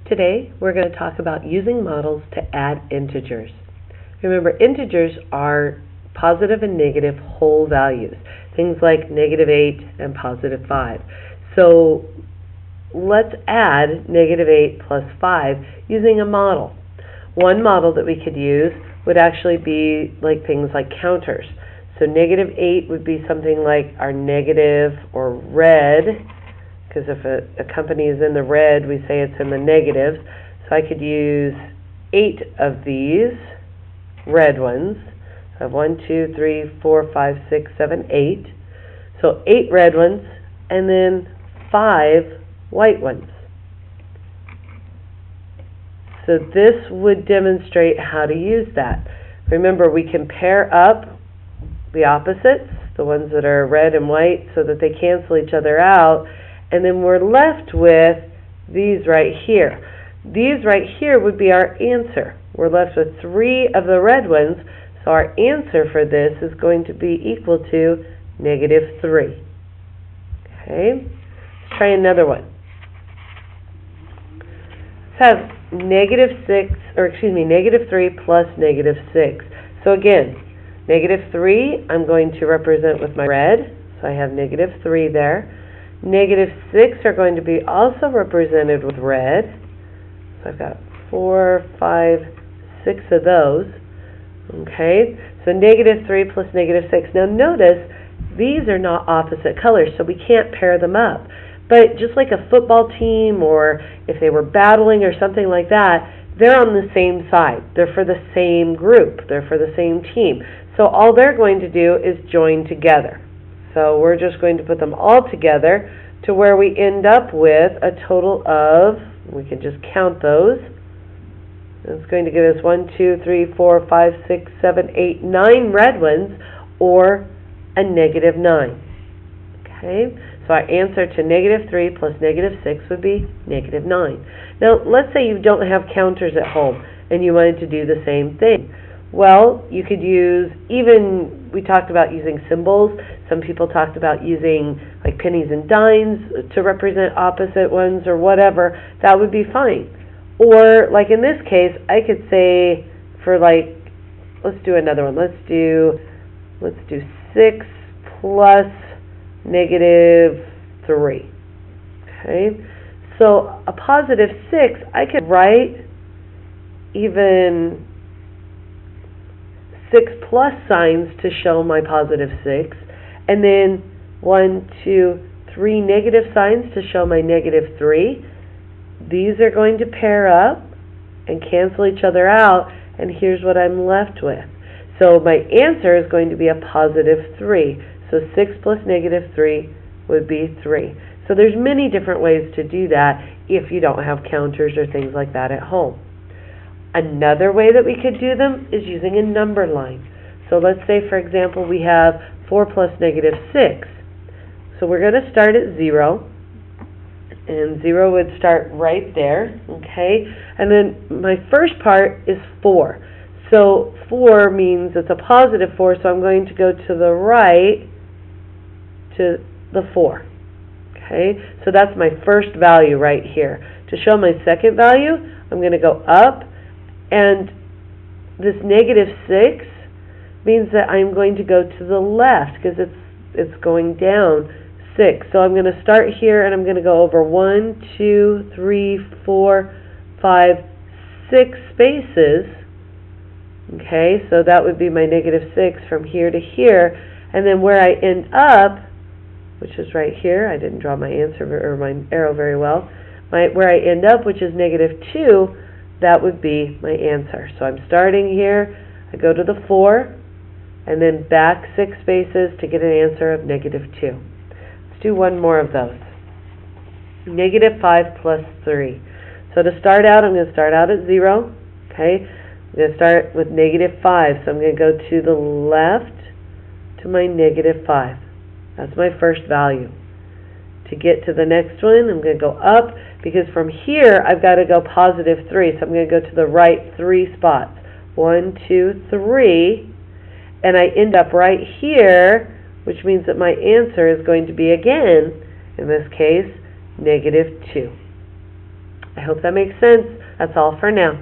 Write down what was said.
Today, we're going to talk about using models to add integers. Remember, integers are positive and negative whole values, things like -8 and +5. So let's add -8 plus 5 using a model. One model that we could use would actually be like things like counters. So -8 would be something like our negative or red, because if a company is in the red, we say it's in the negatives. So I could use 8 of these red ones. So I have 1, 2, 3, 4, 5, 6, 7, 8. So 8 red ones, and then 5 white ones. So this would demonstrate how to use that. Remember, we can pair up the opposites, the ones that are red and white, so that they cancel each other out. And then we're left with these right here. These right here would be our answer. We're left with 3 of the red ones, so our answer for this is going to be equal to -3. Okay, let's try another one. Let's have -3 plus -6. So again, -3 I'm going to represent with my red, so I have -3 there. -6 are going to be also represented with red. So I've got 4, 5, 6 of those. Okay, so -3 plus -6. Now notice, these are not opposite colors, so we can't pair them up. But just like a football team, or if they were battling or something like that, they're on the same side. They're for the same group. They're for the same team. So all they're going to do is join together. So we're just going to put them all together to where we end up with a total of, we can just count those. It's going to give us 1, 2, 3, 4, 5, 6, 7, 8, 9 red ones, or a -9. Okay, so our answer to -3 plus -6 would be -9. Now, let's say you don't have counters at home and you wanted to do the same thing. Well, you could use, we talked about using symbols. Some people talked about using like pennies and dimes to represent opposite ones or whatever. That would be fine. Or like in this case, I could say for like, let's do another one. Let's do 6 plus -3. Okay, so a +6, I could write even 6 plus signs to show my +6, and then 1, 2, 3 negative signs to show my -3. These are going to pair up and cancel each other out, and here's what I'm left with. So my answer is going to be a +3. So 6 plus -3 would be 3. So there's many different ways to do that if you don't have counters or things like that at home. Another way that we could do them is using a number line. So let's say, for example, we have 4 plus -6. So we're going to start at 0, and 0 would start right there, okay? And then my first part is 4. So 4 means it's a +4, so I'm going to go to the right to the 4. Okay, so that's my first value right here. To show my second value, I'm going to go up, and this -6 means that I'm going to go to the left because it's going down 6. So I'm going to start here, and I'm going to go over 1, 2, 3, 4, 5, 6 spaces. Okay, so that would be my -6 from here to here, and then where I end up, which is right here. I didn't draw my answer or my arrow very well. Where I end up, which is -2, that would be my answer. So I'm starting here, I go to the 4, and then back 6 spaces to get an answer of -2. Let's do one more of those. -5 plus 3. So to start out, I'm going to start out at 0. Okay, I'm going to start with -5. So I'm going to go to the left to my -5. That's my first value. To get to the next one, I'm going to go up, because from here, I've got to go +3. So I'm going to go to the right 3 spots. 1, 2, 3. And I end up right here, which means that my answer is going to be, again, in this case, -2. I hope that makes sense. That's all for now.